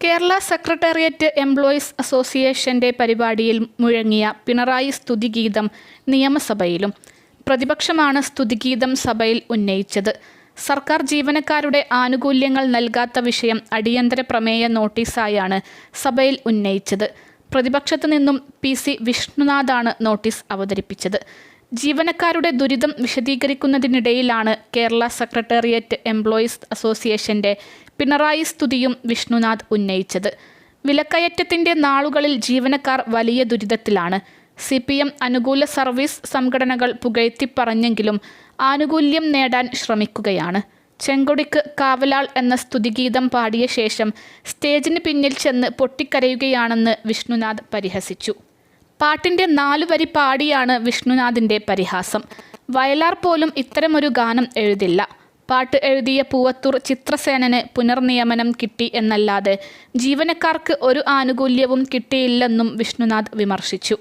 Kerala secretariat employees അസോസിയേഷന്റെ പരിപാടിയിൽ മുഴങ്ങിയ പിണറായി സ്തുതിഗീതം നിയമസഭയിലും. പ്രതിപക്ഷമാണ് സ്തുതിഗീതം സഭയിൽ ഉന്നയിച്ചത്. സർക്കാർ ജീവനക്കാരുടെ ആനുകൂല്യങ്ങൾ നൽകാത്ത വിഷയം അടിയന്തര പ്രമേയ നോട്ടീസായാണ് സഭയിൽ ഉന്നയിച്ചത്. പ്രതിപക്ഷത്തു നിന്നും PC വിഷ്ണുനാഥാണ് നോട്ടീസ് അവതരിപ്പിച്ചത്. ജീവനക്കാരുടെ ദുരിതം വിശദീകരിക്കുന്നതിനിടയിലാണ് കേരള സെക്രട്ടേറിയറ്റ് എംപ്ലോയീസ് അസോസിയേഷന്റെ പിണറായി സ്തുതിയും വിഷ്ണുനാഥ് ഉന്നയിച്ചത്. വിലക്കയറ്റത്തിന്റെ നാളുകളിൽ ജീവനക്കാർ വലിയ ദുരിതത്തിലാണ്. CPM അനുകൂല സർവീസ് സംഘടനകൾ പുകഴ്ത്തിപ്പറഞ്ഞെങ്കിലും ആനുകൂല്യം നേടാൻ ശ്രമിക്കുകയാണ്. ചെങ്കൊടിക്ക് കാവലാൾ എന്ന സ്തുതിഗീതം പാടിയ ശേഷം സ്റ്റേജിന് പിന്നിൽ ചെന്ന് പൊട്ടിക്കരയുകയാണെന്ന് വിഷ്ണുനാഥ് പരിഹസിച്ചു. പാട്ടിന്റെ 4 വരി പാടിയാണ് വിഷ്ണുനാഥിന്റെ പരിഹാസം. വയലാർ പോലും ഇത്തരമൊരു ഗാനം എഴുതില്ല. പാട്ട് എഴുതിയ പൂവത്തൂർ ചിത്രസേനന് പുനർനിയമനം കിട്ടി എന്നല്ലാതെ ജീവനക്കാർക്ക് ഒരു ആനുകൂല്യവും കിട്ടിയില്ലെന്നും വിഷ്ണുനാഥ് വിമർശിച്ചു.